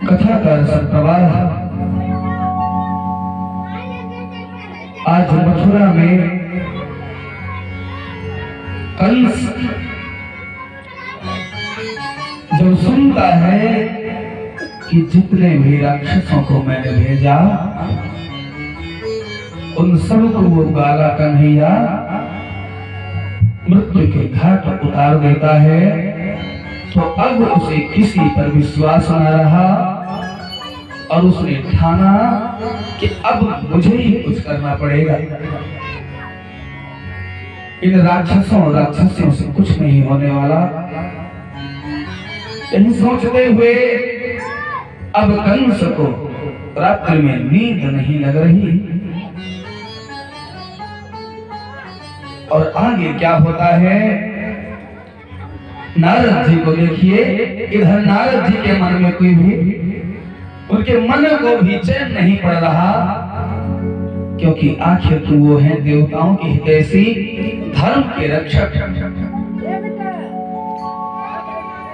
कथा का प्रवाह आज मथुरा में कंस जब सुनता है कि जितने भी राक्षसों को मैंने भेजा उन सबको वो काला कन्हैया मृत्यु के घाट उतार देता है, तो अब उसे किसी पर विश्वास न रहा और उसने ठाना कि अब मुझे ही कुछ करना पड़ेगा। इन राक्षसों और राक्षसियों से कुछ नहीं होने वाला। यही सोचते हुए अब कंस को रात्रि में नींद नहीं लग रही। और आगे क्या होता है, नारद जी को देखिए। इधर नारद जी के मन में कोई भी, उनके मन को भी चैन नहीं पड़ रहा, क्योंकि आखिर तो वो हैं देवताओं की हितैषी, धर्म के रक्षक।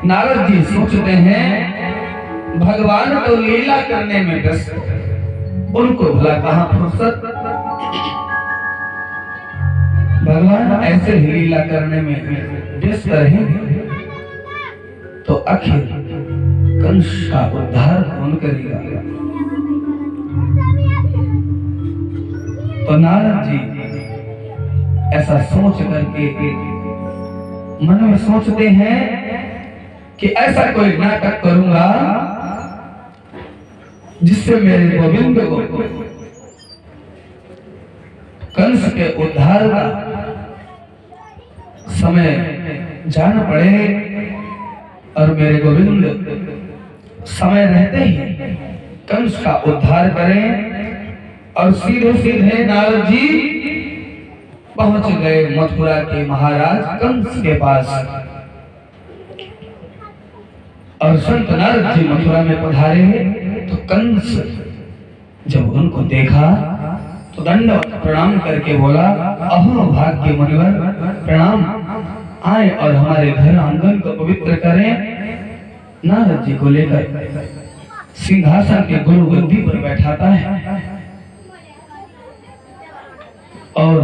नारद जी सोचते हैं भगवान तो लीला करने में व्यस्त, उनको भला कहां फुर्सत। भगवान ऐसे ही लीला करने में व्यस्त रहेंगे तो आखिर कंस का उद्धार कौन करेगा। तो नारद जी ऐसा सोच करके मन में सोचते हैं कि ऐसा कोई नाटक करूंगा जिससे मेरे गोविंद को कंस के उद्धार का समय जाना पड़े और मेरे गोविंद समय रहते ही कंस का उद्धार करें। और सीधे सीधे नारद जी पहुंच गए मथुरा के महाराज कंस के पास। और संत नारद जी मथुरा में पधारे तो कंस जब उनको देखा तो दंडवत प्रणाम करके बोला, अहो भाग्य मुनिवर प्रणाम, आए और हमारे घर आंगन को पवित्र करें। नारद जी को लेकर सिंहासन के गुरु गद्दी पर बैठाता है और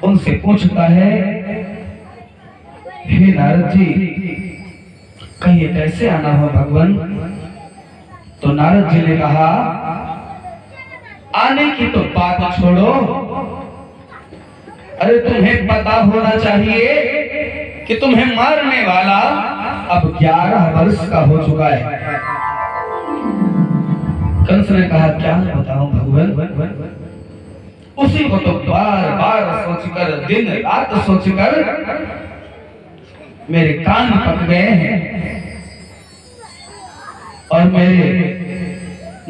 उनसे पूछता है, हे नारद जी कहिए कैसे आना हो भगवान। तो नारद जी ने कहा, आने की तो बात छोड़ो, अरे तुम्हें पता होना चाहिए कि तुम्हें मारने वाला अब 11 वर्ष का हो चुका है। कंस ने कहा, क्या बताऊं भगवान, उसी को तो बार बार सोचकर दिन रात सोचकर मेरे कान पक गए हैं और मेरे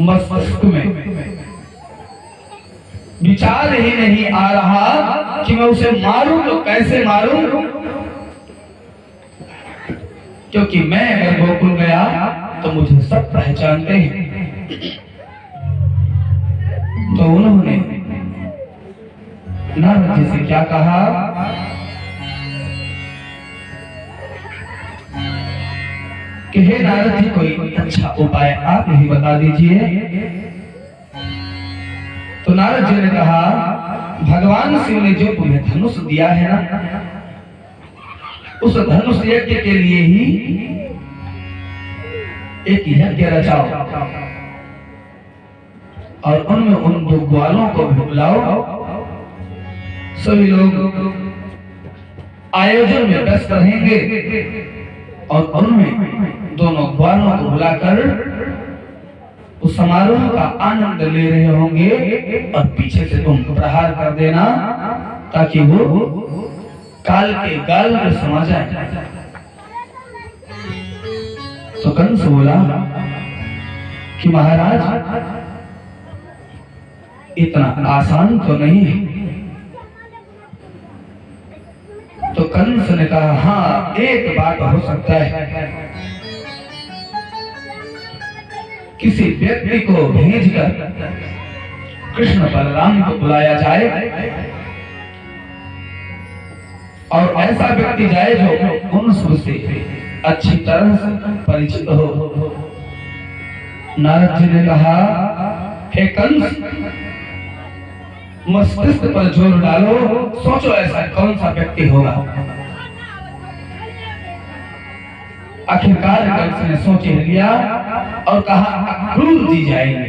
मस्तिष्क में विचार ही नहीं आ रहा कि मैं उसे मारूं तो कैसे मारूं, क्योंकि मैं अगर गोकुल गया तो मुझे सब पहचानते हैं। तो उन्होंने नारद जी से क्या कहा कि हे नारद जी कोई अच्छा उपाय आप ही बता दीजिए। तो नारद जी ने कहा, भगवान शिव ने जो तुम्हें धनुष दिया है ना, उस धनुष यज्ञ के लिए ही एक यज्ञ रचाओ और उनमें उन 2 ग्वालों को भी बुलाओ। सभी लोग आयोजन में व्यस्त रहेंगे और उनमें दोनों ग्वालों को बुलाकर उस समारोह का आनंद ले रहे होंगे और पीछे से तुम प्रहार कर देना ताकि वो काल के गाल में समा जाए। तो कंस बोला कि महाराज इतना आसान तो नहीं है। तो कंस ने कहा, हाँ एक बात हो सकता है, किसी व्यक्ति को भेजकर कृष्ण बलराम को बुलाया जाए और ऐसा व्यक्ति जाए जो उन सबसे अच्छी तरह से परिचित हो। नारद जी ने कहा, हे कंस, मस्तिष्क पर जोर डालो, सोचो ऐसा कौन सा व्यक्ति होगा। आखिरकार कंस ने सोच लिया और कहा, अक्रूर जी जाएंगे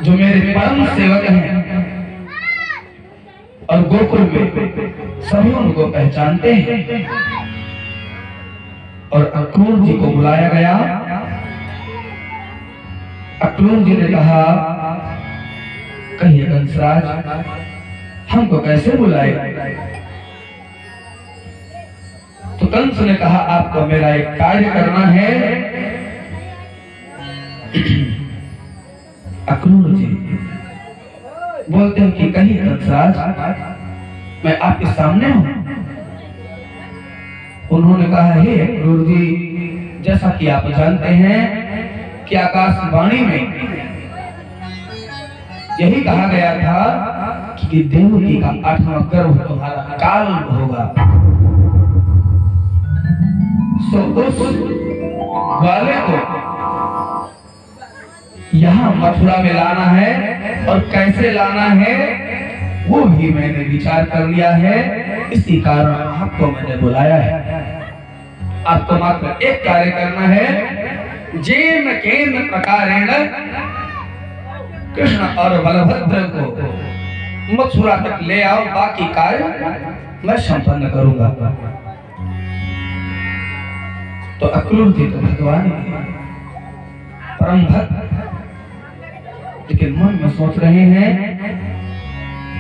जो मेरे परम सेवक हैं और गोकुल में सभी उनको पहचानते हैं। और अक्रूर जी को बुलाया गया। अक्रूर जी ने कहा, कहिए कंसराज, हमको कैसे बुलाए? तो कंस ने कहा, आपको मेरा एक कार्य करना है। अक्रूर जी बोलते हैं कि कहिए कंसराज, मैं आपके सामने हूं। उन्होंने कहा, हे अक्रूर जी, जैसा कि आप जानते हैं कि आकाशवाणी में यही कहा गया था कि देवकी का 8वां गर्भ तुम्हारा काल होगा। सो उस वाले को यहाँ मथुरा में लाना है और कैसे लाना है वो भी मैंने विचार कर लिया है। इसी कारण आपको मैंने बुलाया है। आपको मात्र एक कार्य करना है, जेन केन प्रकारेण कृष्ण और बलभद्र को मथुरा तक ले आओ, बाकी कार्य मैं संपन्न करूंगा। तो अक्रूर जी तो भगवान परम भक्त, लेकिन मन में सोच रहे हैं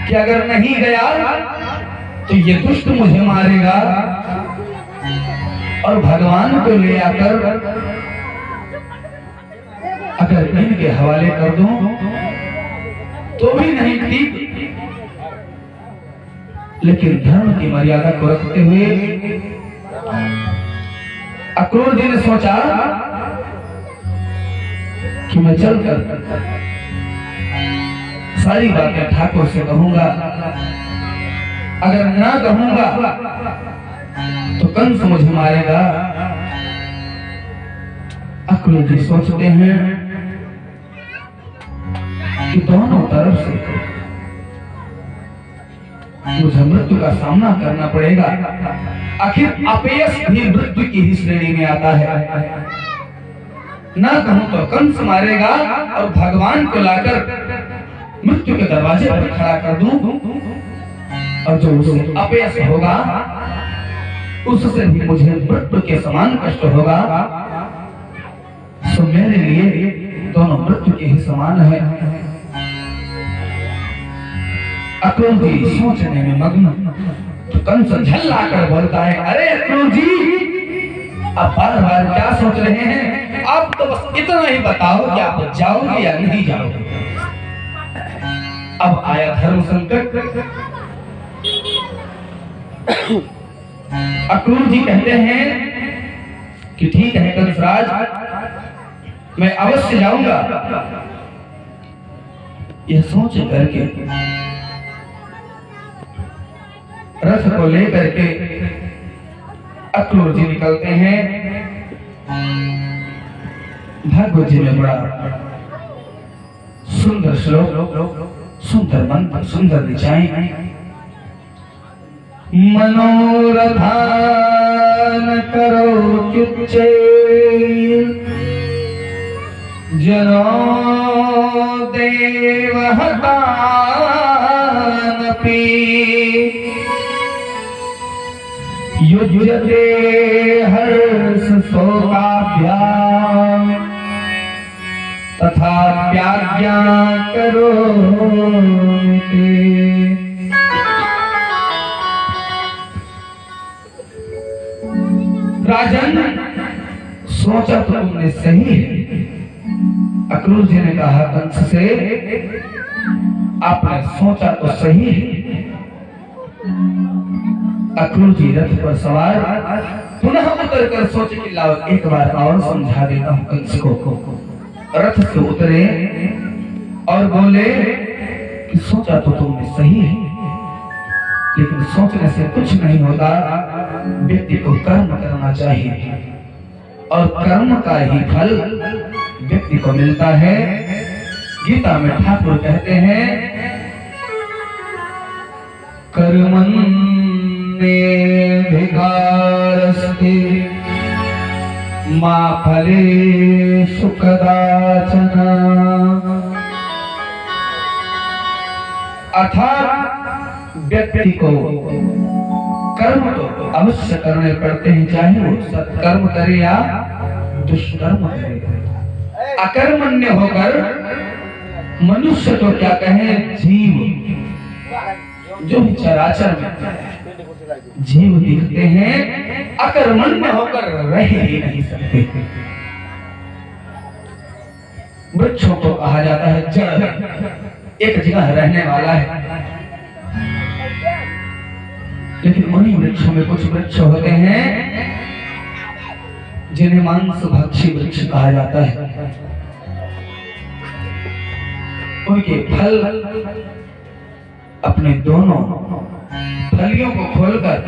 कि अगर नहीं गया तो ये दुष्ट मुझे मारेगा, और भगवान को ले आकर अगर इनके हवाले कर दूं तो भी नहीं ठीक, लेकिन धर्म की मर्यादा को रखते हुए अक्रूर जी ने सोचा कि मैं चलकर सारी बातें ठाकुर से कहूंगा। अगर ना कहूंगा तो कंस मुझे मारेगा। अक्रूर जी सोचते हैं कि दोनों तरफ से मुझे मृत्यु का सामना करना पड़ेगा। आखिर अपयश भी मृत्यु की ही श्रेणी में आता है। ना कहूं तो कंस मारेगा और भगवान को लाकर मृत्यु के दरवाजे पर खड़ा कर दूं, और जो उसे अपयश होगा उससे भी मुझे मृत्यु के समान कष्ट होगा। सो मेरे लिए दोनों मृत्यु के ही समान है। अक्रूर जी सोचने में मग्न। तो कंस झल्ला कर बोलता है, अरे अक्रूर जी, आप बार बार क्या सोच रहे हैं? आप तो बस इतना ही बताओ कि आप जाओगे या नहीं जाओगे। अब आया धर्म संकट। अक्रूर जी कहते हैं कि ठीक है कंसराज, मैं अवश्य जाऊंगा। यह सोच करके रथ को लेकर के अक्रूर जी निकलते हैं। भागवत जी में बड़ा सुंदर श्लोक, सुंदर मंत्र, सुंदर ऋचाएं। मनोरथान करो किच्चे जनो देवहतानपि युज्यते हर्ष शोकाभ्याम तथा त्याज्ञा करो। राजन, सोचा तो तुमने सही है। अक्रूर जी ने कहा कंस से, आपने सोचा तो सही है। अक्रूर जी रथ पर सवार पुनः उतर कर सोच कि लाओ एक बार और समझा देता हूं कंस को। रथ से उतरे और बोले कि सोचा तो तुमने सही है, लेकिन सोचने से कुछ नहीं होता। व्यक्ति को कर्म करना चाहिए और कर्म का ही फल व्यक्ति को मिलता है। गीता में ठाकुर कहते हैं, कर्मण्येधिकारस्ते मा फलेषु कदाचन। अर्थात व्यक्ति को कर्म तो अवश्य करने पड़ते हैं, चाहे वो सत्कर्म करे या दुष्कर्म करे। अकर्मण्य होकर मनुष्य तो क्या कहे, जीव जो चराचर में जीव दिखते हैं, अकर्मण्य होकर रह ही नहीं सकते। वृक्षों को कहा जाता है जड़, एक जगह रहने वाला है। लेकिन उन्हीं वृक्षों में कुछ वृक्ष होते हैं जिन्हें मांस भक्षी वृक्ष कहा जाता है। उनके फल अपने दोनों फलियों को खोलकर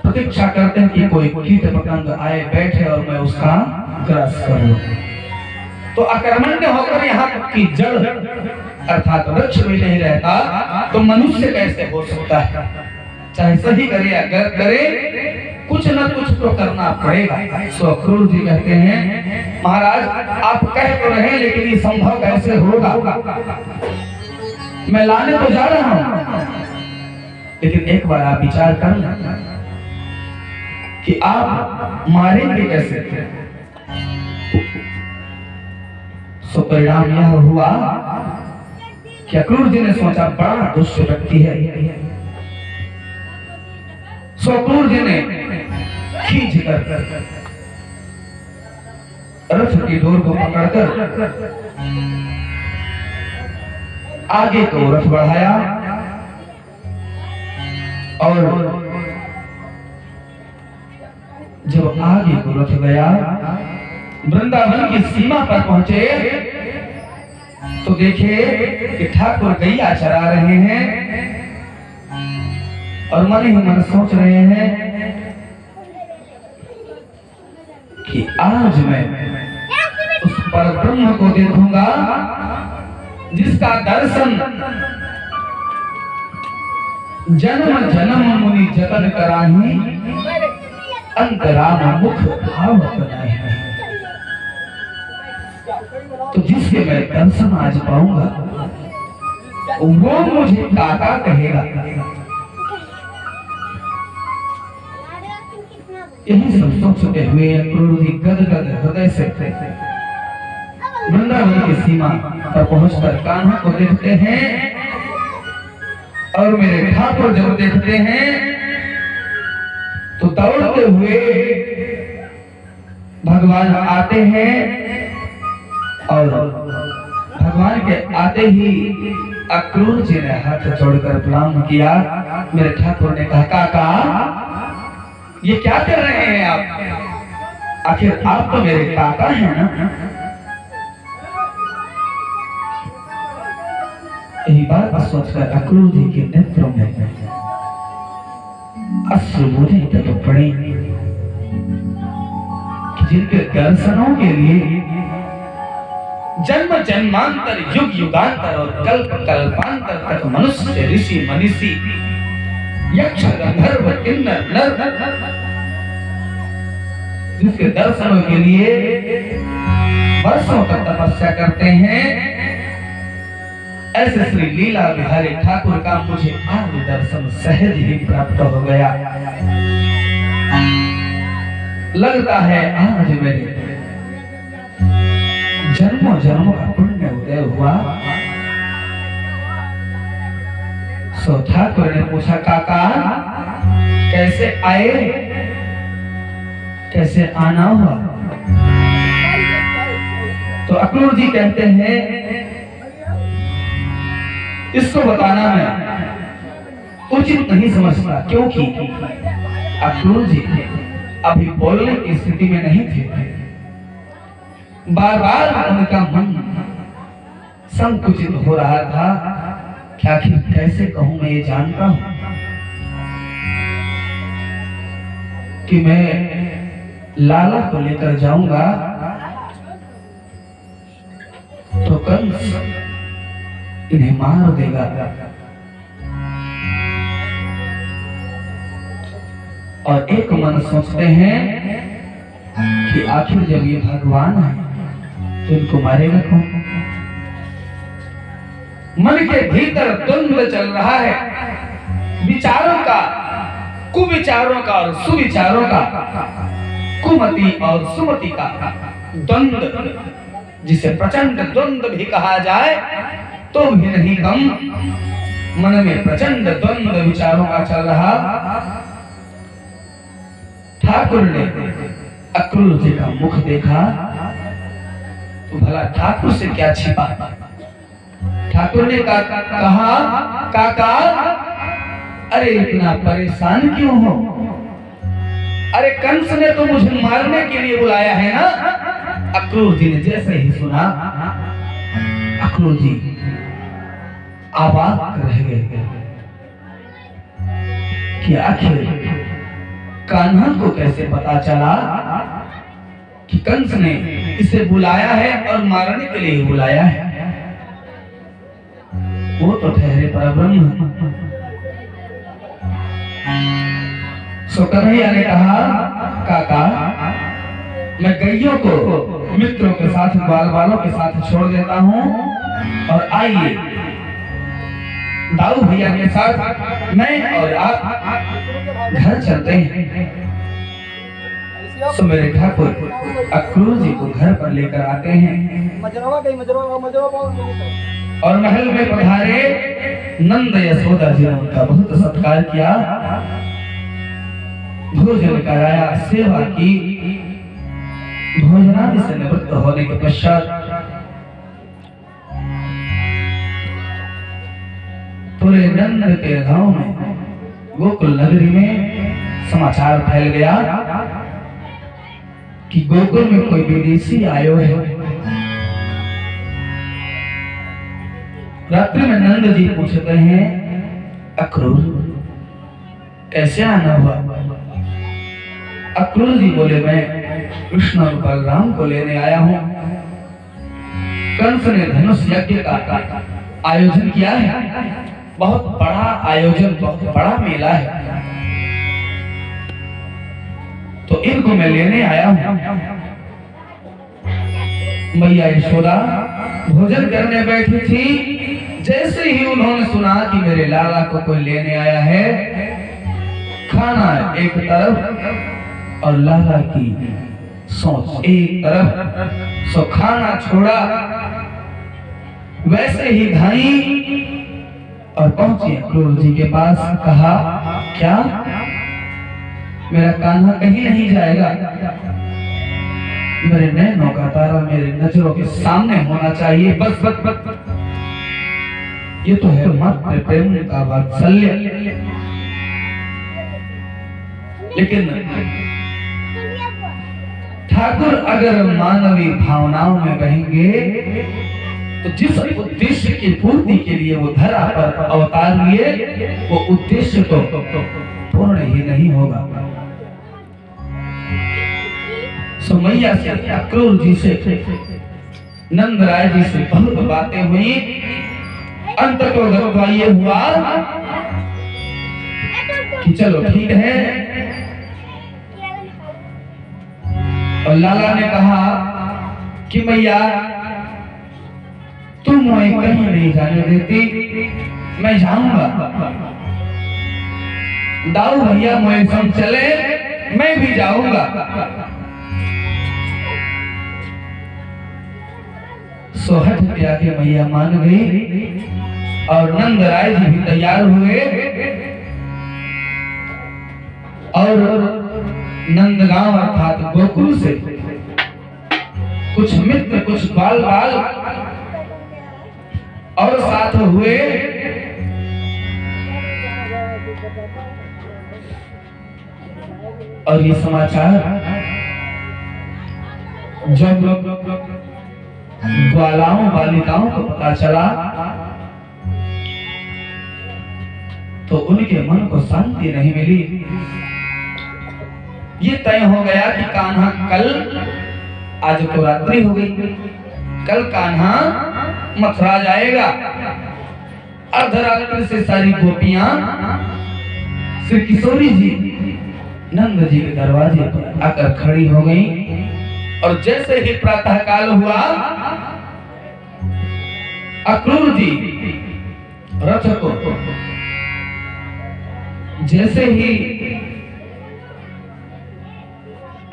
प्रतीक्षा करते हैं कि कोई कीट पतंग आए बैठे और मैं उसका ग्रास करूं। तो अकर्मण्य होकर यहाँ तक की जड़ अर्थात वृक्ष भी नहीं रहता, तो मनुष्य कैसे हो सकता है? चाहे सही करे या गलत करे, कुछ न कुछ तो करना पड़ेगा। सो अक्रूर जी कहते हैं, महाराज आप कह तो रहे, लेकिन ये संभव कैसे होगा? मैं लाने तो जा रहा हूं, लेकिन एक बार आप विचार करना कि आप मारेंगे कैसे? सो परिणाम यह हुआ कि अक्रूर जी ने सोचा बड़ा दुष्ट व्यक्ति है। सो अक्रूर जी ने खींच कर रथ की डोर को पकड़कर आगे को रथ बढ़ाया और जब आगे को रथ गया, वृंदावन की सीमा पर पहुंचे तो देखे कि ठाकुर गैया चरा रहे हैं और मन ही मन सोच रहे हैं कि आज मैं उस परब्रह्म को देखूंगा जिसका दर्शन जन्म जन्म मुनि जतन कराही, अंतराम मुख भाव कराही। तो जिसके मैं दर्शन आज पाऊंगा वो मुझे काका कहेगा। यही सब सोचते हुए अक्रूर जी गदगद हृदय से वृंदावन की सीमा पर पहुंचकर कान्हा को देखते हैं और मेरे ठाकुर जब देखते हैं तो दौड़ते हुए भगवान आते हैं और भगवान के आते ही अक्रूर जी ने हाथ जोड़कर प्रणाम किया। मेरे ठाकुर ने कहा, काका ये क्या कर रहे हैं आप? आखिर आप तो मेरे काका हैं ना? यही बात सोचकर अक्रूर जी के नेत्रों में अश्रुबूंदें तक पड़े, जिनके दर्शनों के लिए जन्म जन्मांतर युग युगांतर और कल्प कल्पांतर तक मनुष्य ऋषि मनीषी यक्ष गंधर्व किन्नर नर जिसके दर्शनों के लिए वर्षों तक तपस्या करते हैं, ऐसे श्री लीला बिहारी ठाकुर का मुझे आज दर्शन सहज ही प्राप्त हो गया। लगता है आज मेरे जन्मों जन्मों का पुण्य उदय हुआ। सो ठाकुर ने पूछा, काका कैसे आए, कैसे आना हुआ? तो अक्रूर जी कहते हैं, इसको बताना मैं उचित नहीं समझता, क्योंकि अक्रूर जी अभी बोलने की स्थिति में नहीं थे। बार बार उनका मन संकुचित हो रहा था क्या कैसे कहूं, मैं ये जानता हूं कि मैं लाला को लेकर जाऊंगा तो कंस इन्हें मार देगा। और एक मन सोचते हैं कि आखिर जब ये भगवान है तो इनको मारेगा कौन। मन के भीतर द्वंद्व चल रहा है, विचारों का, कुविचारों का और सुविचारों का, कुमति और सुमति का द्वंद्व, जिसे प्रचंड द्वंद्व भी कहा जाए तो भी नहीं कम। मन में प्रचंड द्वंद्व विचारों का चल रहा। ठाकुर ने अक्रूर जी का मुख देखा तो भला ठाकुर से क्या छिपा। ठाकुर ने कहा, काका अरे इतना परेशान क्यों हो? अरे कंस ने तो मुझे मारने के लिए बुलाया है ना। अक्रूर जी ने जैसे ही सुना, अक्रूर जी आबाद रह गए कि आखिर कान्हा को कैसे पता चला कि कंस ने इसे बुलाया है और मारने के लिए बुलाया है। वो तो ठहरे परब्रह्म। सो कन्हैया ने कहा, काका मैं गैयों को मित्रों के साथ, बाल बालों के साथ छोड़ देता हूं और आइए दाऊ भैया के साथ मैं और आप घर चलते हैं। सो मेरे ठाकुर अक्रूर जी को घर पर लेकर आते हैं और महल में पधारे। नंद यशोदा जी ने उनका बहुत सत्कार किया, भोजन कराया, सेवा की। भोजनादि से निवृत्त होने के पश्चात पूरे नंद के गांव में, गोकुल नगरी में समाचार फैल गया कि गोकुल में कोई विदेशी आयो है। रात्रि में नंद जी पूछते हैं, अक्रूर कैसे आना हुआ? अक्रूर जी बोले, मैं कृष्ण और बलराम को लेने आया हूं। कंस ने धनुष यज्ञ का आयोजन किया है, बहुत बड़ा आयोजन, बहुत बड़ा मेला है, तो इनको मैं लेने आया हूं। मैया यशोदा भोजन करने बैठी थी, जैसे ही उन्होंने सुना कि मेरे लाला को कोई लेने आया है, खाना एक तरफ और लाला की सोच एक तरफ, सो खाना छोड़ा, वैसे ही धाई और पहुंची अक्रूर जी के पास। कहा, क्या मेरा कान्हा कहीं नहीं जाएगा? मेरे नैनों का तारा मेरे नजरों के सामने होना चाहिए, बस बस बस। ये तो है मात्र प्रेम का वात्सल्य। लेकिन ठाकुर अगर मानवीय भावनाओं में बहेंगे तो जिस उद्देश्य की पूर्ति के लिए वो धरा पर अवतार लिए, वो उद्देश्य तो पूर्ण ही नहीं होगा। मैया से, अक्रूर जी से, नंद राय जी से बहुत बातें हुई। अंत तो ये हुआ कि चलो ठीक है। और लाला ने कहा कि मैया तुम मुझे कहीं नहीं जाने देती, मैं जाऊंगा। दाऊ भैया मुझे संग चले, मैं भी जाऊंगा। सोहठ प्या के मैया मान गई और नंद राय जी भी तैयार हुए और नंदगांव अर्थात गोकुल से कुछ मित्र, कुछ बाल बाल और साथ हुए। और ये समाचार जब ग्वालाओं बालिकाओं को पता चला तो उनके मन को शांति नहीं मिली। ये तय हो गया कि कान्हा कल, आज तो रात्रि हो गई, कल कान्हा मथुरा जाएगा। अर्धरात्रि से सारी गोपियां श्री किशोरी जी नंद जी के दरवाजे पर आकर खड़ी हो गई। और जैसे ही प्रातः काल हुआ, अक्रूर जी रथ को जैसे ही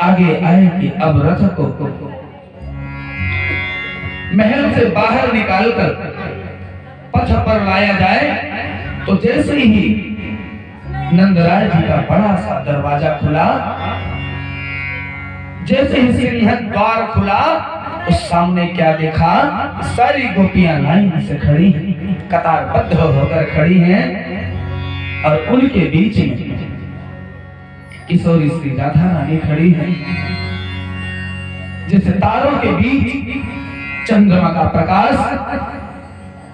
आगे आए कि अब रथ को महल से बाहर निकालकर पथ पर लाया जाए, तो जैसे ही नंदराय जी का बड़ा सा दरवाजा खुला, जैसे ही सिंह द्वार खुला, उस सामने क्या देखा, सारी गोपियां लाइन से खड़ी, कतारबद्ध होकर खड़ी हैं। और उनके बीच में किशोरी श्री राधा रानी खड़ी है। जैसे तारों के बीच चंद्रमा का प्रकाश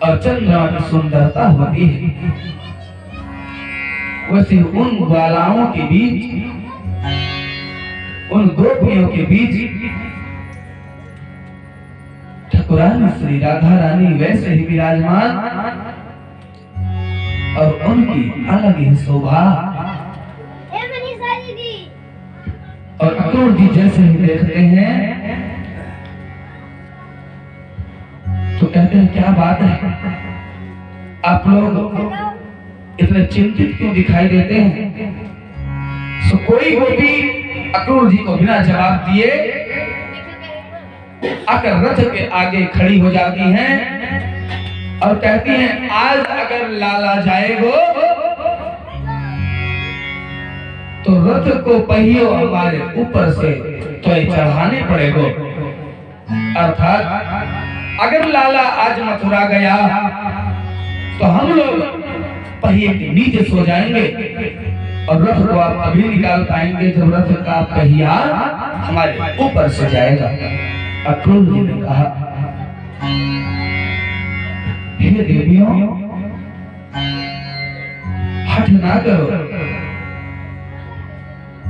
और चंद्रमा की सुंदरता होती है, वैसे उन ग्वालाओं के बीच, उन गोपियों के बीच ठाकुरानी श्री राधा रानी वैसे ही विराजमान, और उनकी अलग ही शोभा। और अक्रूर जी जैसे ही देखते हैं तो कहते हैं, क्या बात है, आप लोग इतने चिंतित क्यों दिखाई देते हैं? सो कोई गोपी अक्रूर जी को बिना जवाब दिए आकर रथ के आगे खड़ी हो जाती हैं और कहती हैं, आज अगर लाला जाएगो तो रथ को पहियों हमारे ऊपर से तो चढ़ाने पड़ेगो। अर्थात अगर लाला आज मथुरा गया तो हम लोग पहिए के नीचे सो जाएंगे और रथ को आप अभी निकाल पाएंगे जब रथ का पहिया हमारे ऊपर से जाएगा। अक्रूर जी ने कहा, हे देवियों, हठ ना करो,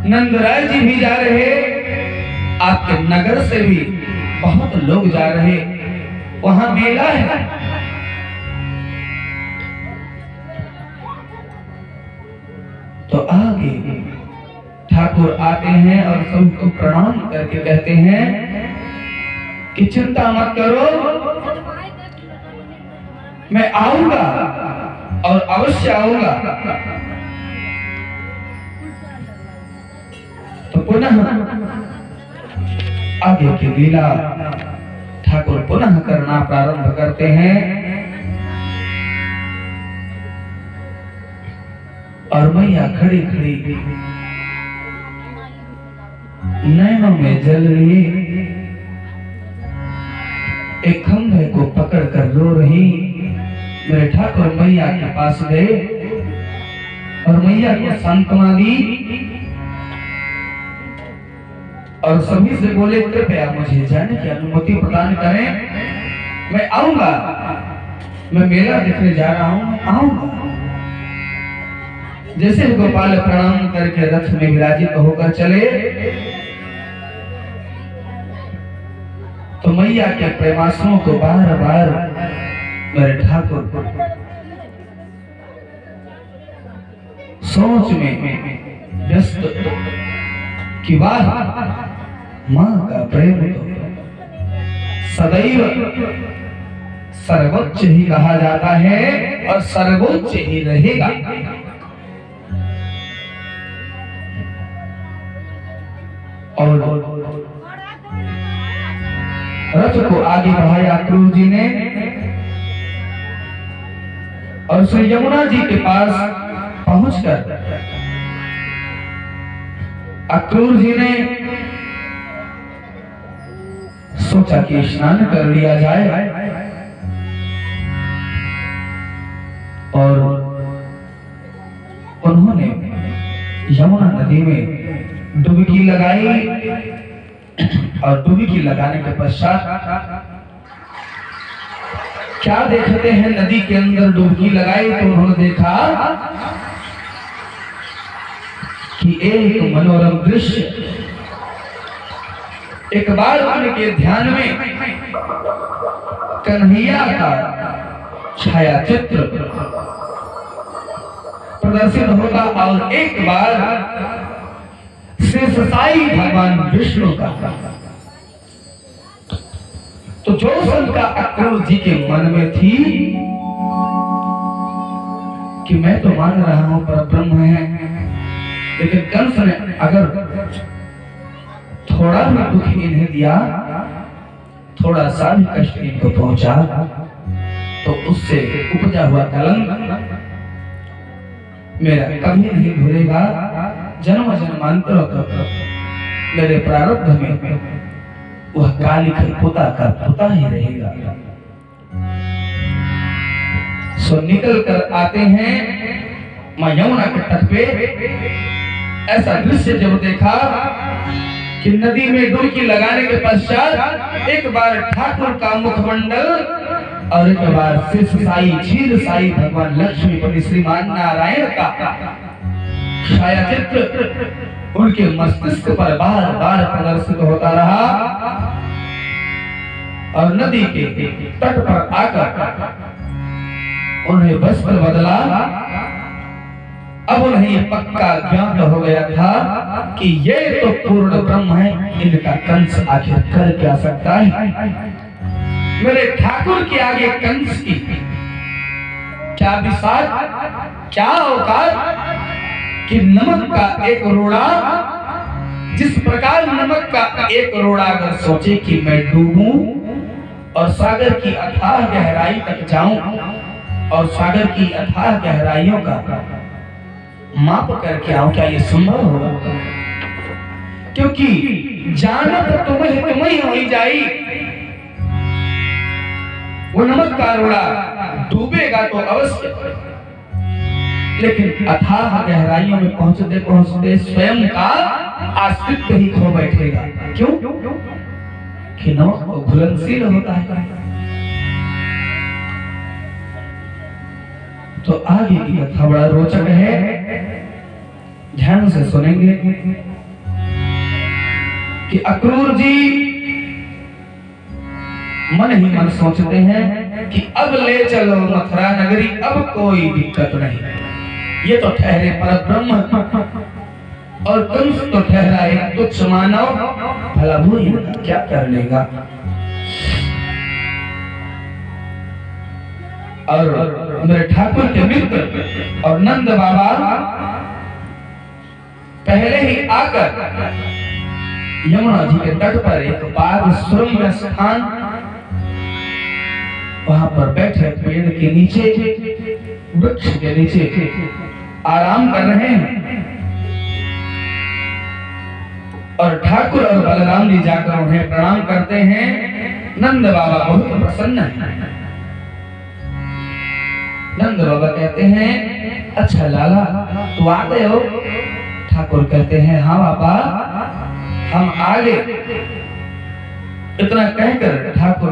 नंदराय जी भी जा रहे, आपके नगर से भी बहुत लोग जा रहे, वहां मेला है। तो आगे ठाकुर आते हैं और सबको प्रणाम करके कहते हैं कि चिंता मत करो, मैं आऊंगा और अवश्य आऊंगा। तो पुनः आगे की लीला ठाकुर पुनः करना प्रारंभ करते हैं और मैया खड़ी खड़ी नैनों में जल लिए एक खंभे को पकड़कर रो रही। मेरे ठाकुर मैया के पास गए और मैया को सांत्वना दी और सभी से बोले, कृपया मुझे जाने की अनुमति प्रदान करें, मैं आऊंगा, मैं मेला देखने जा रहा हूं, आऊंगा। जैसे गोपाल प्रणाम करके रथ में विराजित होकर चले तो मैया के प्रेमाश्रों को बार बार मेरे ठाकुर सोच में व्यस्त कि वाह, मां का प्रेम तो सदैव सर्वोच्च ही कहा जाता है और सर्वोच्च ही रहेगा। और रथ को आगे बढ़ाया अक्रूर जी ने और श्री यमुना जी के पास पहुंचकर अक्रूर जी ने सोचा कि स्नान कर लिया जाए और उन्होंने यमुना नदी में डुबकी लगाई और डुबकी लगाने के पश्चात क्या देखते हैं, नदी के अंदर डुबकी लगाई तो उन्होंने देखा कि एक मनोरम दृश्य एक बार उनके ध्यान में कन्हैया का छाया चित्र प्रदर्शित होगा और एक बार शेषशायी भगवान विष्णु का। तो जो शंका अक्रूर जी के मन में थी कि मैं तो मान रहा हूं पर ब्रह्म है, लेकिन कंस ने अगर थोड़ा भी दुख इन्हें दिया, थोड़ा सा भी कष्ट इनको पहुंचा, तो उससे उपजा हुआ कलंक मेरा कभी नहीं भूलेगा। जन्म जन्मांतर तक मेरे प्रारब्ध में वह काली पोता का पोता ही रहेगा। सो निकल कर आते हैं मां यमुना के तट पे। ऐसा दृश्य जब देखा कि नदी में डुबकी लगाने के पश्चात एक बार ठाकुर का मुखमंडल और एक बार शेषशायी क्षीरशायी भगवान लक्ष्मीपति श्रीमान नारायण का छाया चित्र उनके मस्तिष्क पर बार बार प्रदर्शित होता रहा और नदी के तट पर आकर उन्हें वस्त्र बदला। अब उन्हें यह पक्का ज्ञात हो गया था कि ये तो पूर्ण ब्रह्म है, इनका कंस आखिर कर क्या सकता है। मेरे ठाकुर के आगे कंस की क्या विशाल, क्या औकात कि नमक का एक रोड़ा, जिस प्रकार नमक का एक रोड़ा अगर सोचे कि मैं डूबूं और सागर की अथाह गहराई तक जाऊं और सागर की अथाह गहराइयों का माप करके आऊं, क्या ये संभव होगा? क्योंकि जानत तुम्हें होई जाई। वो नमक का रोड़ा डूबेगा तो अवश्य, लेकिन अथाह गहराइयों में पहुंचते पहुंचते स्वयं का अस्तित्व ही खो बैठेगा। क्यों? कि नमक घुलनशील होता है। तो आगे की कथा बड़ा रोचक है, ध्यान से सुनेंगे कि अक्रूर जी मन ही मन सोचते हैं कि अब ले चलो मथुरा नगरी, अब कोई दिक्कत नहीं। ये तो ठहरे पर ब्रह्म और कंस तो ठहरा एक तुच्छ मानव, भला वो क्या कर लेगा। और मेरे ठाकुर के मित्र और नंद बाबा पहले ही आकर यमुना जी के तट पर एक बाग सुरम्य स्थान, वहां पर बैठे पेड़ के नीचे, वृक्ष के नीचे आराम कर रहे हैं। और ठाकुर और बलराम जी जाकर उन्हें प्रणाम करते हैं। नंद बाबा बहुत प्रसन्न हैं। नंद बाबा कहते हैं, अच्छा लाला तू आ गए हो? ठाकुर कहते हैं, हाँ बाबा हम आ गए। इतना कहकर ठाकुर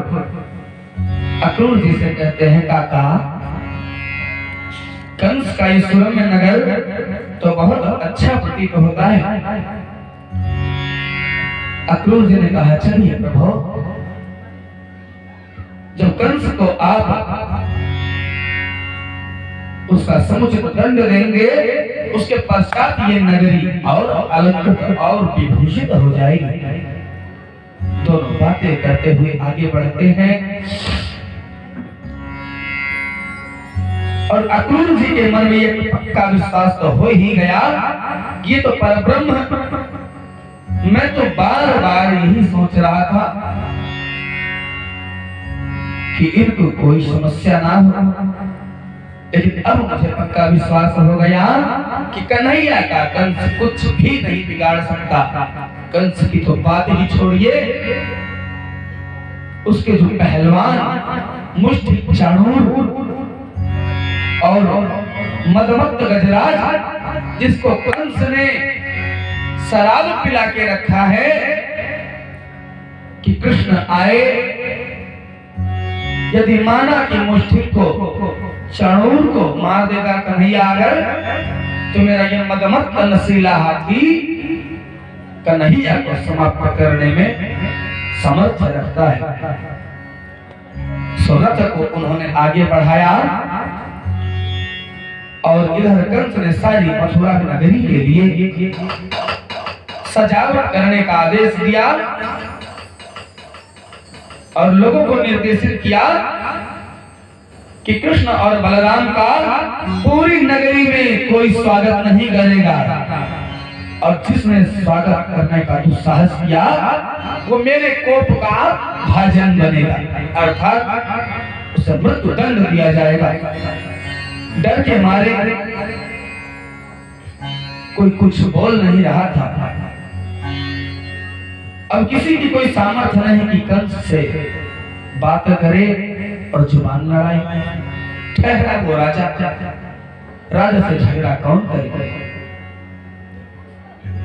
अक्रूर जी से कहते हैं, काका कंस का ये सुरम्य नगर तो बहुत अच्छा प्रतीत होता है। अक्रूर जी ने कहा, चलिए प्रभु, जब कंस को आप उसका समुचित दंड देंगे, उसके पश्चात ये नगरी और अलंकृत और विभूषित हो जाएगी। दोनों बातें करते हुए आगे बढ़ते हैं और अक्रूर जी के मन में एक पक्का विश्वास तो हो ही गया, ये तो परब्रह्म। मैं तो बार बार यही सोच रहा था कि इनको कोई समस्या ना हो, लेकिन अब मुझे पक्का विश्वास हो गया कि कन्हैया का कंस कुछ भी नहीं बिगाड़ सकता। कंस की तो बात ही छोड़िए, उसके जो पहलवान मुष्टि चाणूर और मदमत्त गजराज, जिसको कंस ने शराब पिला के रखा है कि कृष्ण आए यदि माना कि मुष्टिक को चणूर को मार देगा कन्हैया अगर, तो मेरा ये मदमत नसीला हाथी कन्हैया को समाप्त करने में समर्थ रखता है। रथ को उन्होंने आगे बढ़ाया और इधर कंस ने सारी मथुरा नगरी के लिए सजावट करने का आदेश दिया और लोगों को निर्देशित किया कि कृष्ण और बलराम का पूरी नगरी में कोई स्वागत नहीं करेगा और जिसने स्वागत करने का दुस्साहस किया वो मेरे कोप का भाजन बनेगा, अर्थात उसे मृत्यु दंड दिया जाएगा। डर के मारे कोई कुछ बोल नहीं रहा था। अब किसी की कोई सामर्थ्य नहीं कि कंस से बात करे और जुबान लड़ाए। ठहरा वो राजा, राजा से झगड़ा कौन करे?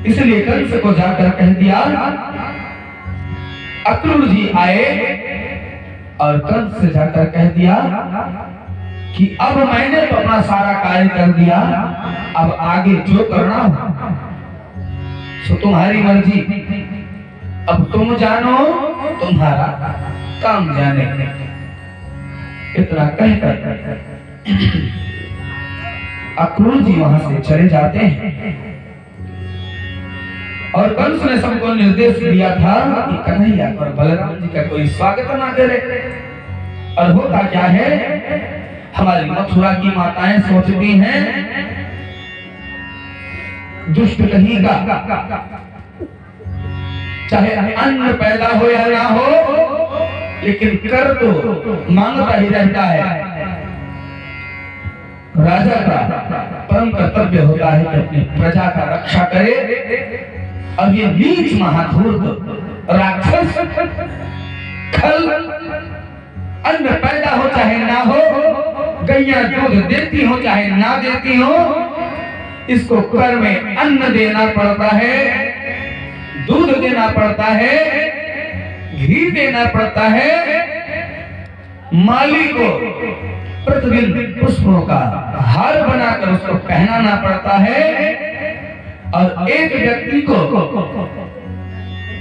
इसलिए कंस को जाकर कह दिया। अक्रूर जी आए और कंस से जाकर कह दिया कि अब मैंने तो अपना सारा कार्य कर दिया, अब आगे जो करना हो सो तुम्हारी मर्जी, अब तुम जानो तुम्हारा काम जाने। इतना कहकर अक्रूर जी वहां से चले जाते हैं और कंस ने सबको निर्देश दिया था कि कन्हैया और बलराम जी का कोई स्वागत ना करे। और होता क्या है, हमारी मथुरा की माताएं सोचती हैं दुष्ट कहीं का चाहे अन्न पैदा हो या ना हो, लेकिन कर तो मांगता ही रहता है। राजा का परम कर्तव्य होता है कि अपनी प्रजा का रक्षा करे। और ये नीच महाधूर्त राक्षस खल अन्न पैदा हो चाहे ना हो, गैया दूध देती हो चाहे ना देती हो, इसको कर में अन्न देना पड़ता है, दूध देना पड़ता है, घी देना पड़ता है। माली को प्रतिदिन पुष्पों का हार बनाकर उसको पहनाना पड़ता है और एक व्यक्ति को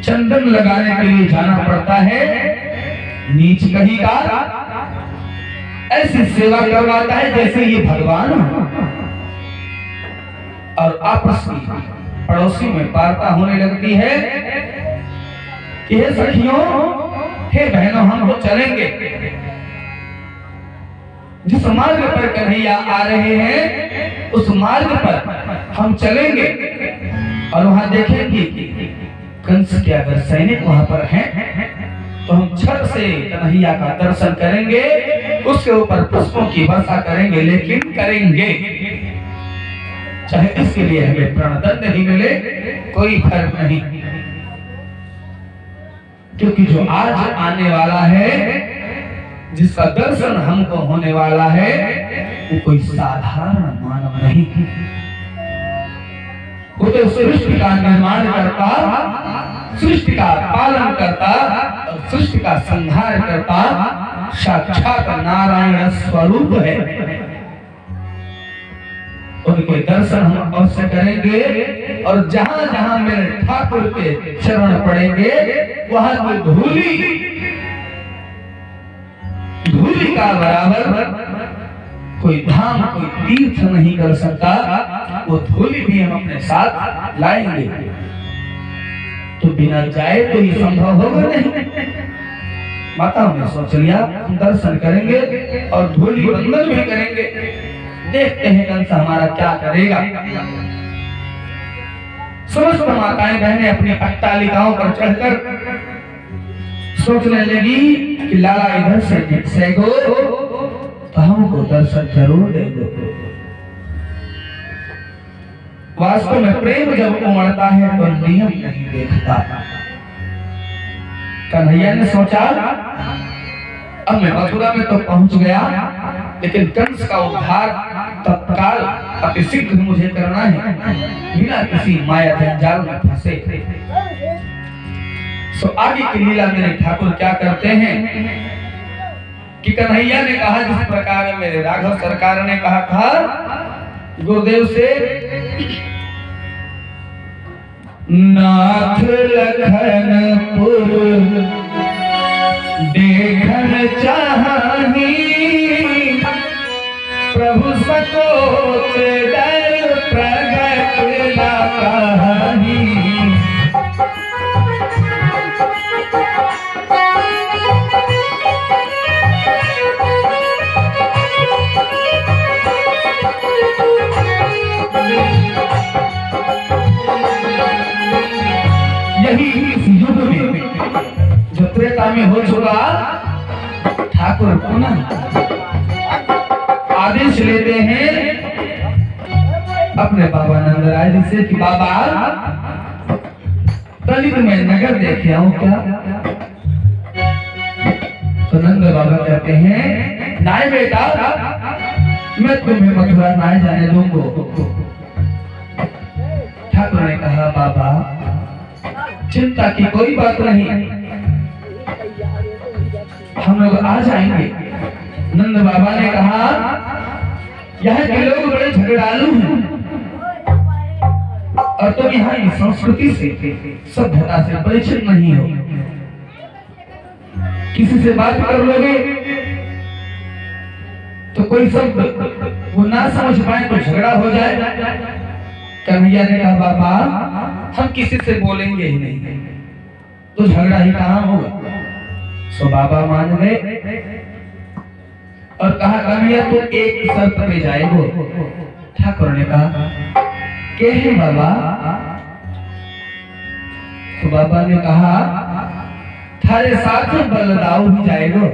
चंदन लगाने के लिए जाना पड़ता है। नीच कहीं का ऐसी सेवा करवाता है जैसे ये भगवान हो। और आपस में पड़ोसी में वार्ता होने लगती है कि हे सखियों, हे बहनों, हम तो चलेंगे। जिस मार्ग पर कन्हैया आ रहे हैं उस मार्ग पर हम चलेंगे और वहां देखेंगे कि कंस के अगर सैनिक वहां पर हैं तो हम छत से कन्हैया का दर्शन करेंगे, उसके ऊपर पुष्पों की वर्षा करेंगे, लेकिन करेंगे चाहे इसके लिए हमें प्रणदंड ही मिले, कोई फर्क नहीं। क्योंकि जो आज आने वाला है, जिसका दर्शन हमको होने वाला है, वो कोई साधारण मानव नहीं, वो तो सृष्टि का निर्माण करता, सृष्टि का पालन करता और सृष्टि का संहार करता साक्षात नारायण स्वरूप है। उनके दर्शन हम अवश्य करेंगे और जहां जहां मेरे ठाकुर के चरण पड़ेंगे वहां की धूली का बराबर कोई धाम, कोई तीर्थ नहीं कर सकता। वो धूली भी हम अपने साथ लाएंगे। तो बिना जाए तो ये संभव होगा नहीं। माताओं ने सोच लिया हम दर्शन करेंगे और धूली बंधन भी करेंगे, देखते हैं कंस हमारा क्या करेगा। समस्त माताएं बहनें अपनी अट्टालिकाओं पर चढ़कर सोचने लगी कि लाला इधर से निकसेगो तो हमको दर्शन जरूर देंगे। वास्तव में प्रेम जब उमड़ता है तो नियम नहीं देखता। कन्हैया ने सोचा अब मैं मथुरा में तो पहुंच गया, लेकिन कंस का उद्धार तत्काल अतिशीघ्र मुझे करना है, बिना किसी माया जंजाल में फंसे। सो आगे की लीला मेरे ठाकुर क्या करते हैं कि कन्हैया ने कहा जिस प्रकार मेरे राघव सरकार ने कहा था गुरुदेव से, नाथ लखनपुर देखन चाहनी, प्रभु सकोच डर प्रगट न कहानी। यही इस युग में जो त्रेता में हो चुका, ठाकुर पुनः आदेश लेते हैं अपने बाबा नंदराय जी से कि बाबा तलित में नगर देखे आऊं क्या? तो नंद बाबा कहते हैं नाय बेटा, मैं तुम्हें मथुरा नाय जाने दूंगा। ठाकुर ने कहा बाबा चिंता की कोई बात नहीं, हम लोग आ जाएंगे। नंद बाबा ने कहा यहाँ के लोग बड़े झगड़ालू हैं और तुम यहाँ की संस्कृति से सभ्यता से परिचित नहीं हो, किसी से बात कर लोगे तो कोई शब्द वो ना समझ पाए तो झगड़ा हो जाए। कन्हैया ने कहा बाबा हम किसी से बोलेंगे ही नहीं, तो झगड़ा ही कहाँ होगा। सो बाबा मान गए और कहा कन्हैया तो एक शर्त पे जाएगो। ठाकुर ने कहा के है बाबा? तो बाबा ने कहा थारे साथ बलदाऊ भी जाएगो,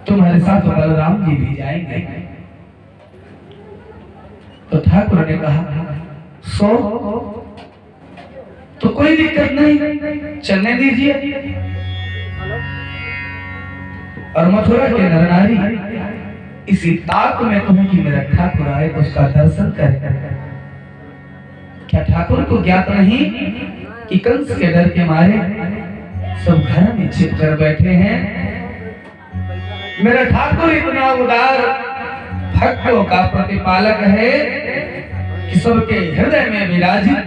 तुम्हारे साथ बलराम जी भी जाएंगे। तो ठाकुर ने कहा सो तो कोई दिक्कत नहीं, चलने दीजिए। और मथुरा के नर नारी इसी ताक में कहूं कि मेरा ठाकुर आए तो उसका दर्शन करे। क्या ठाकुर को ज्ञात नहीं कि कंस के डर के मारे सब घर में छिप कर बैठे हैं? मेरा ठाकुर इतना उदार भक्तों का प्रतिपालक है कि सबके हृदय में विराजित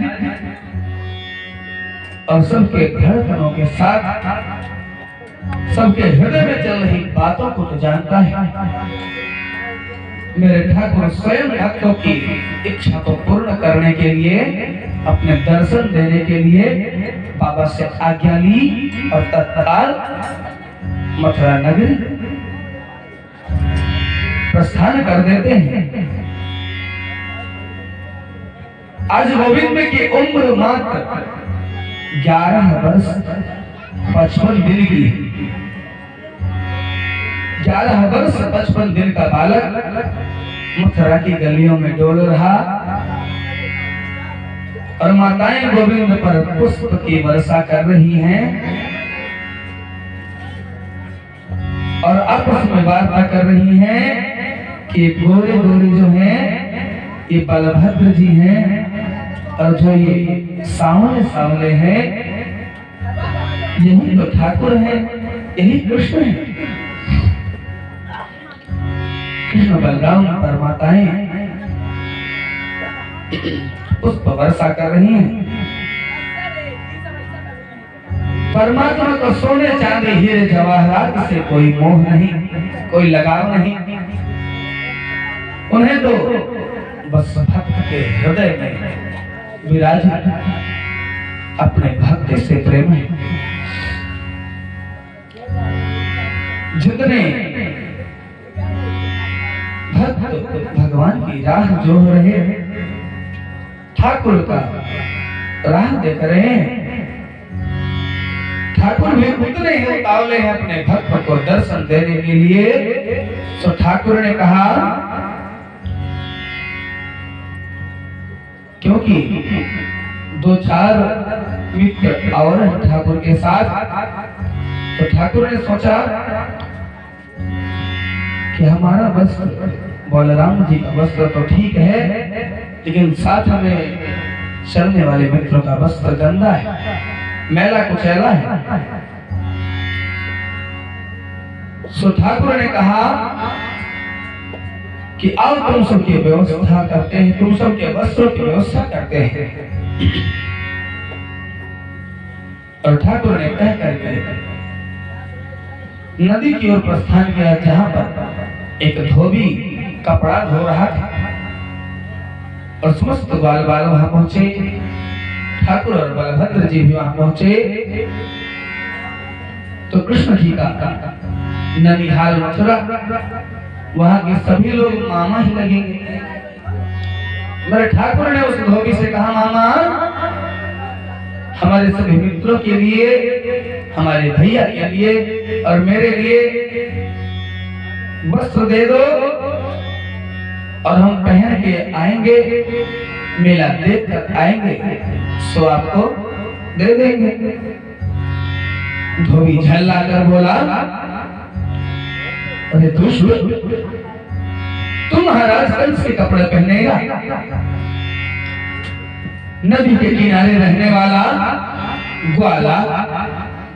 और सबके धड़कनों के साथ सबके हृदय में चल रही बातों को तो जानता है। मेरे ठाकुर स्वयं भक्तों की इच्छा को पूर्ण करने के लिए, अपने दर्शन देने के लिए बाबा से आज्ञा ली और तत्काल मथुरा नगरी प्रस्थान कर देते हैं। आज गोविंद की उम्र मात्र 11 वर्ष 55 दिन की। 11 वर्ष 55 दिन का बालक मथुरा की गलियों में डोल रहा और माताएं गोविंद पर पुष्प की वर्षा कर रही हैं और आपस में वार्ता कर रही हैं कि गोरे गोरे जो हैं ये बलभद्र जी हैं और जो ये सावले सावले हैं यही तो ठाकुर है, यही कृष्ण है। कृष्ण बलराम परमाताएं पुष्प वर्षा कर रही हैं। परमात्मा को सोने चांदी हीरे जवाहरात से कोई मोह नहीं, कोई लगाव नहीं। उन्हें तो बस भक्त के हृदय में विराजित अपने भक्त से प्रेम है। जितने भक्त भगवान की राह जोह रहे हैं, ठाकुर का राह देख रहे हैं, ठाकुर भी उतने ही उतावले हैं अपने भक्त को दर्शन देने के लिए। तो ठाकुर ने कहा क्योंकि 2-4 मित्र और ठाकुर के साथ, तो ठाकुर ने सोचा कि हमारा वस्त्र बलराम जी का वस्त्र तो ठीक है, लेकिन साथ में चलने वाले मित्रों का वस्त्र गंदा है, मैला कुचैला है। सो ठाकुर ने कहा कि आओ तुम सबकी व्यवस्था करते हैं, तुम सबके वस्त्रों की व्यवस्था करते हैं। और ठाकुर ने कह करके नदी की ओर प्रस्थान किया, जहां पर एक धोबी कपड़ा धो रहा था और समस्त बाल बाल वहां पहुंचे। ठाकुर और बलभद्र जी भी वहां पहुंचे तो कृष्ण जी का ननिहाल मथुरा, वहां के सभी लोग मामा ही लगेंगे। मेरे ठाकुर ने उस धोबी से कहा, मामा हमारे सभी मित्रों के लिए, हमारे भैया के लिए और मेरे लिए वस्त्र दे दो और हम पहन के आएंगे, मेला देख कर आएंगे, सो आपको दे देंगे। धोबी झल्ला कर बोला, अरे दुष्ट, तुम महाराज कंस के कपड़े पहनेगा? नदी के किनारे रहने वाला ग्वाला,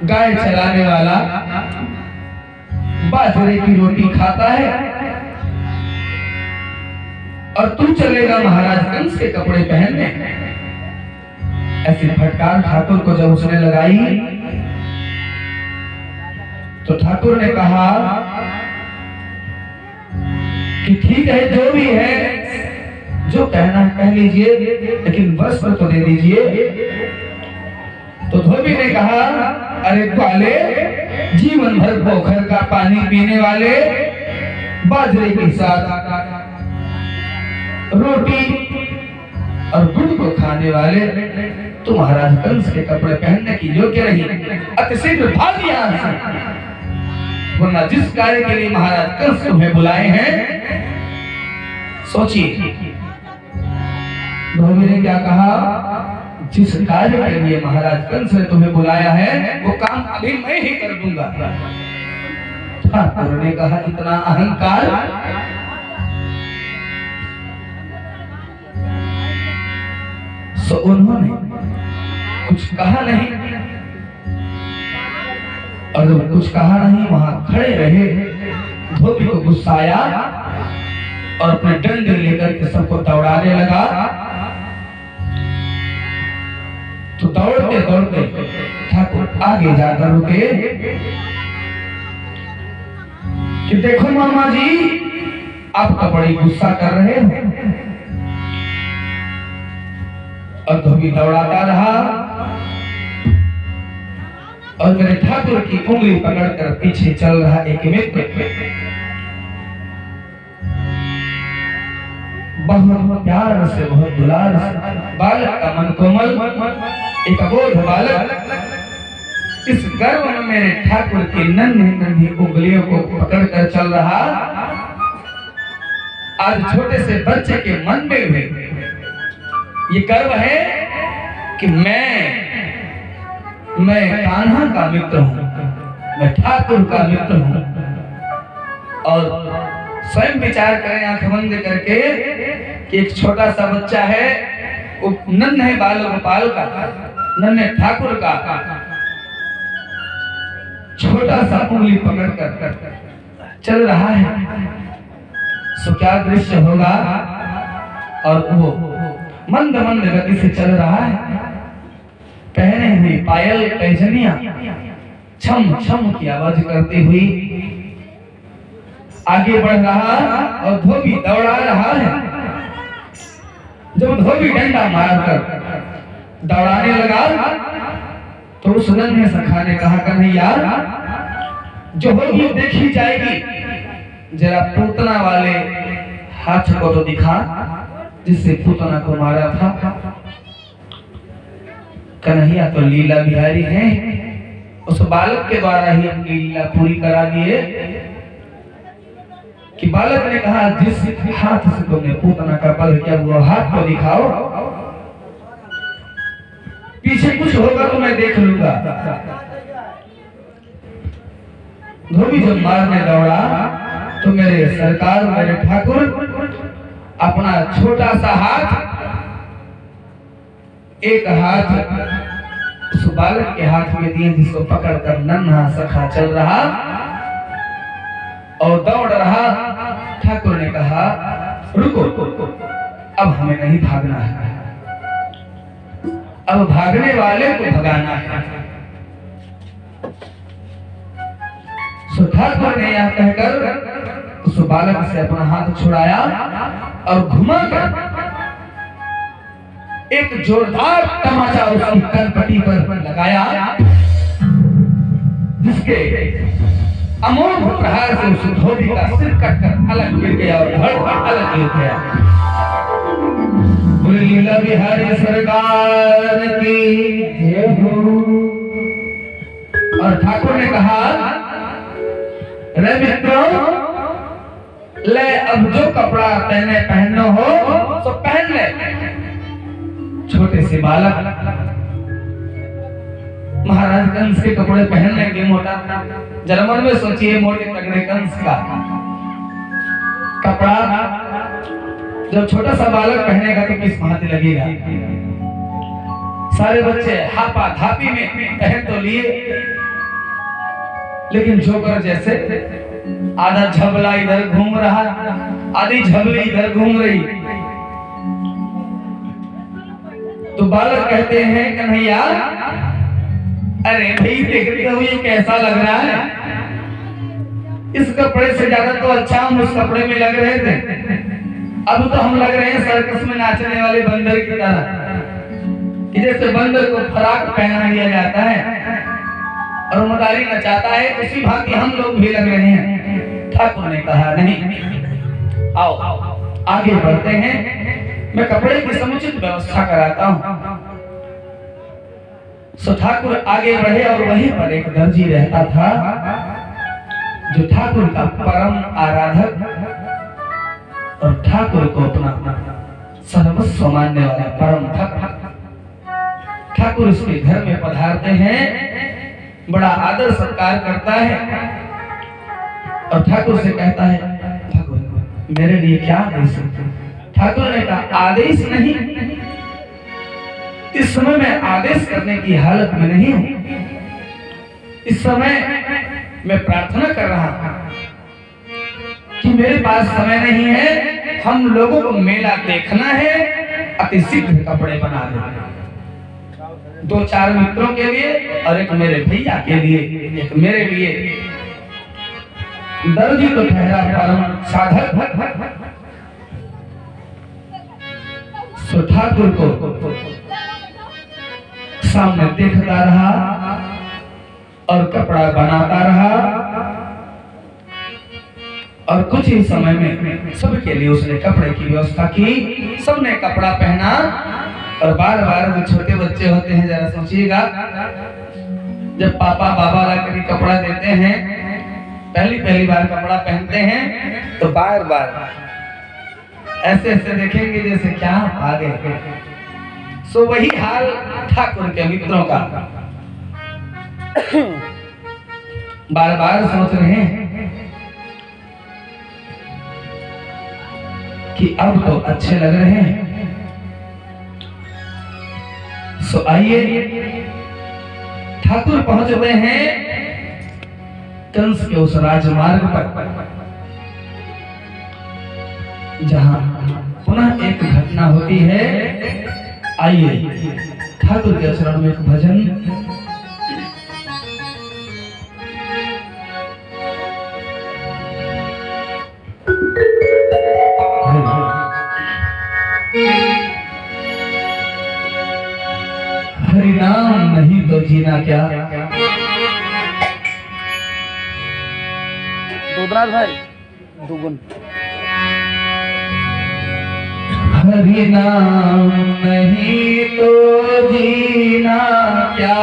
गाय चलाने वाला, बाजरे की रोटी खाता है और तू चलेगा महाराज कंस के कपड़े पहनने? ऐसी फटकार ठाकुर को जब उसने लगाई तो ठाकुर ने कहा कि ठीक है, जो भी है, जो कहना है कह लीजिए, लेकिन वस्त्र तो दे दीजिए। तो धोबी ने कहा, अरे ग्वाले, जीवन भर पोखर का पानी पीने वाले, बाजरे के साथ रोटी और गुड़ को खाने वाले, तुम महाराज कंस के कपड़े पहनने की योग्य नहीं, अतिशीघ्र भाग यहां से, वरना जिस कार्य के लिए महाराज कंस तुम्हें बुलाए हैं, सोचिए। धोबी ने क्या कहा, जिस कार्य के लिए महाराज कंस ने तुम्हें बुलाया है वो काम अभी मैं ही कर दूंगा। ठाकुर ने कहा, इतना अहंकार? सो उन्होंने कुछ कहा नहीं, और जब कुछ कहा नहीं वहां खड़े रहे। धोबी को गुस्सा आया और अपने डंडे लेकर के सबको दौड़ाने लगा। तो दौड़ते दौड़ते ठाकुर आगे जाकर रुके कि देखो मामा जी, आप तो बड़ी गुस्सा कर रहे हो। और धोबी दौड़ाता रहा और मेरे ठाकुर की उंगली पकड़कर पीछे चल रहा एक मित्र, बहुत प्यार से, बहुत दुलार से, बालक का मन कोमल, एक अबोध बालक इस गर्व में मेरे ठाकुर की नन्ही नन्ही उंगलियों को पकड़कर चल रहा। आज छोटे से बच्चे के मन में हुए ये गर्व है कि मैं कान्हा का मित्र हूं, मैं ठाकुर का मित्र हूं। और स्वयं विचार करें आंख बंद करके कि एक छोटा सा बच्चा है, वो नन्हे बाल गोपाल का, नन्हे ठाकुर का छोटा सा उंगली पकड़ कर चल रहा है, सो क्या दृश्य होगा। और वो मंद मंद गति से चल रहा है, पहने हुए पायल पैजनियां छम छम की आवाज करती हुई आगे बढ़ रहा और धोबी दौड़ा रहा है। जब धोबी डंडा मारकर दौड़ाने लगा तो उस नन्हे सखा ने कहा, कन्हैया जो होगी देखी जाएगी, जरा पूतना वाले हाथ को तो दिखा जिससे पूतना को मारा था। कन्हैया तो लीला बिहारी है, उस बालक के द्वारा ही अपनी लीला पूरी करा दिए। कि बालक ने कहा, जिस हाथ से तुमने पूतना का बल किया वो हाथ को दिखाओ, पीछे कुछ होगा तो मैं देख लूंगा। धोबी जब मारने दौड़ा तो मेरे सरकार, मेरे ठाकुर अपना छोटा सा हाथ, एक हाथ उस बालक के हाथ में दिए, जिसको पकड़कर नन्हा सखा चल रहा। और दौड़ रहा। ठाकुर ने कहा रुको, अब हमें नहीं भागना है, अब भागने वाले को भगाना है। सो ठाकुर ने यह कहकर उस बालक से अपना हाथ छुड़ाया और घुमाकर एक जोरदार तमाचा उसकी कनपटी पर लगाया, जिसके अमोघ प्रहार से उस धोबी का सिर कटकर अलग गिर गया और धड़ अलग गिर गया। लीला बिहारी सरकार की जय हो। और ठाकुर ने कहा रे मित्रों, ले अब जो कपड़ा तैने पहनना हो तो पहन ले। छोटे से बालक महाराज कंस के कपड़े पहन लेंगे, मोटा जरा मन में सोचिए, मोटे तगड़े कंस का कपड़ा जब छोटा सा बालक पहनेगा तो किस भांति लगेगा। सारे बच्चे हापा धापी में पहन तो लिए, लेकिन जोकर जैसे आधा झबला इधर घूम रहा, आधी झबली इधर घूम रही। तो बालक कहते हैं कन्हैया, अरे भाई देखते हो ये कैसा लग रहा है, इस कपड़े से ज्यादा तो अच्छा हम उस कपड़े में लग रहे थे। अब तो हम लग रहे हैं सर्कस में नाचने वाले बंदर की तरह, कि जैसे बंदर को फराक पहना दिया जाता है और मदारी नचाता है, उसी भांति हम लोग भी लग रहे हैं। ठाकुर ने कहा नहीं, आओ आगे बढ़ते हैं, मैं कपड़े की समुचित व्यवस्था कराता हूं। सो ठाकुर आगे बढ़े और वहीं पर एक दर्जी रहता था, जो ठाकुर का परम आराधक और ठाकुर को अपना सर्वस्व मानने वाला परम भक्त। ठाकुर उसके घर में पधारते हैं, बड़ा आदर सत्कार करता है और ठाकुर से कहता है ठाकुर मेरे लिए क्या आदेश है। ठाकुर ने कहा आदेश नहीं, इस समय मैं आदेश करने की हालत में नहीं हूं, इस समय मैं प्रार्थना कर रहा हूं कि मेरे पास समय नहीं है, हम लोगों को मेला देखना है, अति शीघ्र कपड़े बना दे। 2-4 मित्रों के लिए और एक मेरे भैया के लिए, एक मेरे लिए। दर्जी तो ठहरा परम साधक, सो ठाकुर को सामने देखता रहा और कपड़ा बनाता रहा और कुछ ही समय में सबके लिए उसने कपड़े की व्यवस्था की। सबने कपड़ा पहना और बार बार वो छोटे बच्चे होते हैं, जरा सोचिएगा, जब पापा बाबा लाकर कपड़ा देते हैं, पहली बार कपड़ा पहनते हैं तो बार बार ऐसे ऐसे देखेंगे जैसे क्या आ गए। सो वही हाल ठाकुर के मित्रों का, बार बार सोच रहे हैं कि अब तो अच्छे लग रहे हैं। सो आइए, ठाकुर पहुंच गए हैं कंस के उस राजमार्ग पर, जहां पुनः एक घटना होती है। आइए ठाकुर के शरण में एक भजन। हरि नाम नहीं तो जीना क्या। दुगना भाई दुगुन। हरि नाम नहीं तो जीना क्या,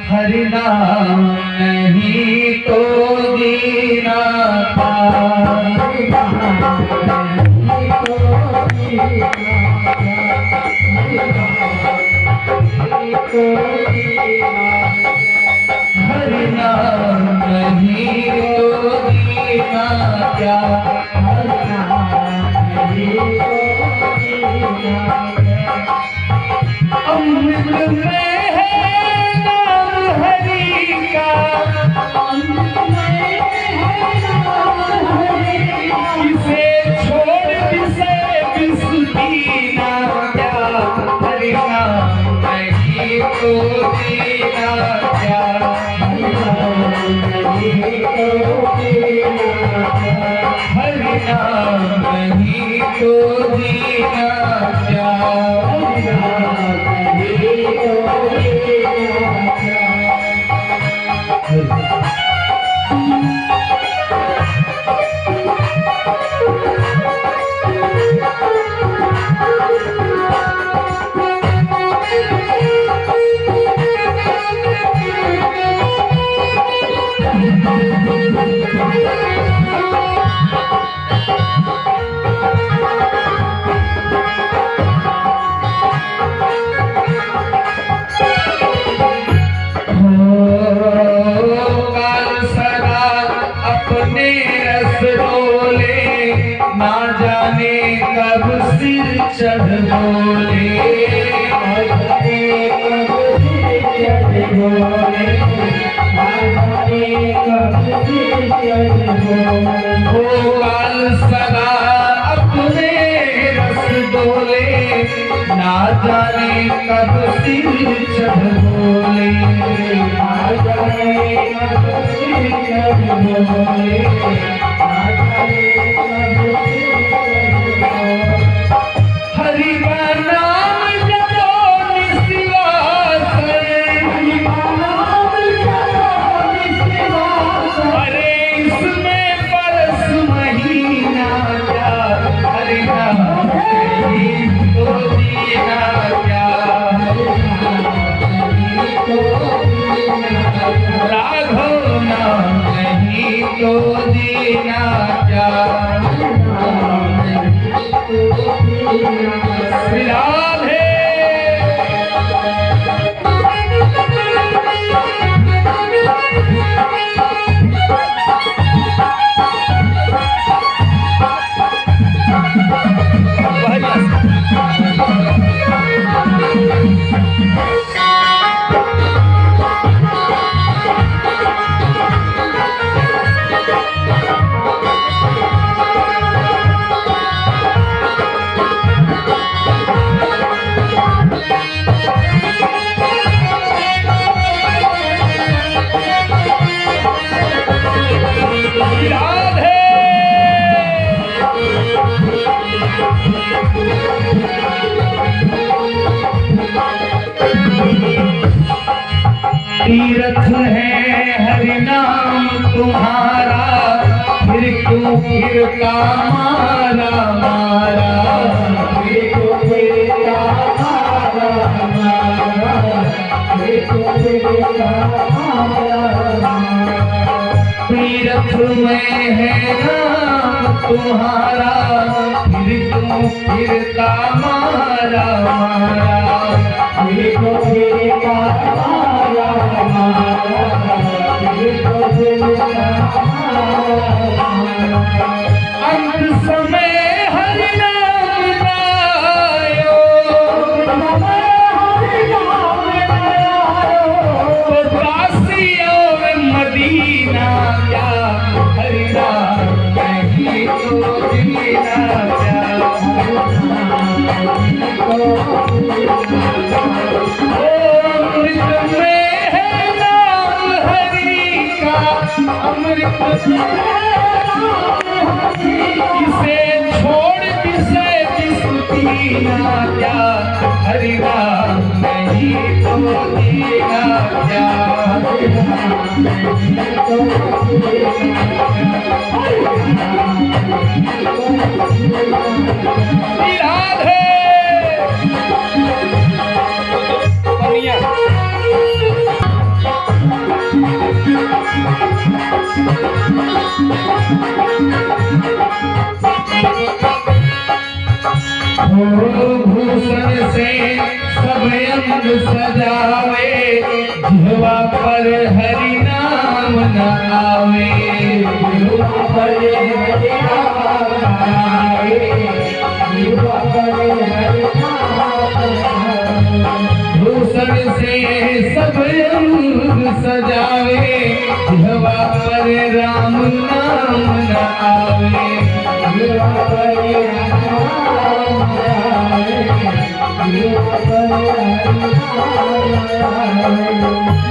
हरि नाम नहीं तो जीना क्या, हरि नाम नहीं तो जीना क्या, हरि नाम नहीं तो जीना क्या, हरि नाम नहीं तो अमृत में है नाम हरि का, अमृत में है नाम तो जीना क्या, हरि नाम नहीं तो जीना क्या, अपने रस डोले, ना जाने कब सिर चढ़ बोले, वो काल सदा अपने रस डोले, ना जाने कब सिर चढ़ बोले, ना जाने कब सिर चढ़ बोले, हरि का नाम जपो निस्वास, अरे इसमें बरस महीना क्या, हरि नाम नहीं तो जीना क्या, राघव नाम नहीं तो जीना क्या, श्री राधे। तीर्थ है हरि नाम तुम्हारा, फिर क्यों फिरता मारा मारा, फिर क्यों फिरता मारा मारा, फिर क्यों फिरता मारा मारा, तीर्थ में है नाम तुम्हारा, फिर क्यों फिरता मारा मारा, फिर क्यों फिरता मारा मारा, फिर क्यों फिरता मारा मारा, अंत समय हरि नाम गायो, तो काशी और मदीना क्या, हरि नाम नहीं तो जीना क्या, अमृत में है नाम हरि का, अमृत इसे छोड़ विषय पीना क्या, हरि नाम नहीं तो जीना क्या, राधे। भूषण से सब अंग सजावे, जिह्वा पर हरि नाम न आवे, जिह्वा पर हरि नाम न आवे, जिह्वा पर हरि नाम न आवे, भूषण से सब अंग सजावे, जिह्वा पर राम नाम न आवे, जिह्वा पर राम नाम न आवे,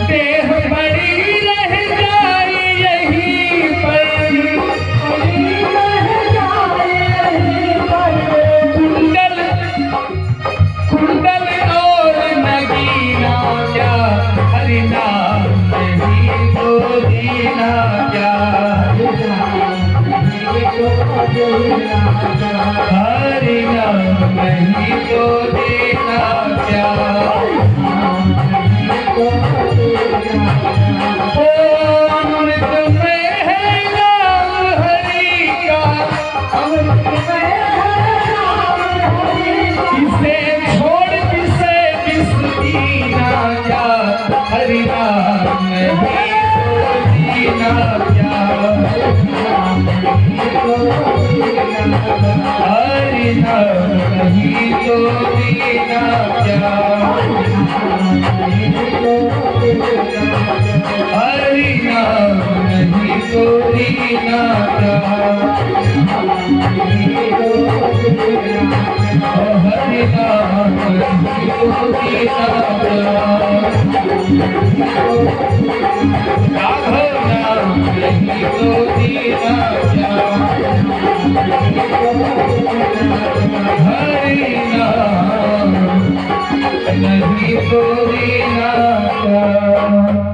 देह बड़ी रह जाए यहीं पर, कुंडल कुंडल और नगीना क्या, हरि नाम नहीं तो जीना क्या, हरि नाम नहीं तो जीना क्या। ओ अमृत में है नाम हरि का, इसे छोड़ किसे किस जीना क्या, हरि नाम नहीं तो जीना क्या, हरि नाम नहीं तो जीना क्या, हरि नाम नहीं तो जीना क्या, हरि नाम नहीं तो जीना क्या, राघव नाम नहीं तो जीना क्या, हरि नाम नहीं तो जीना क्या।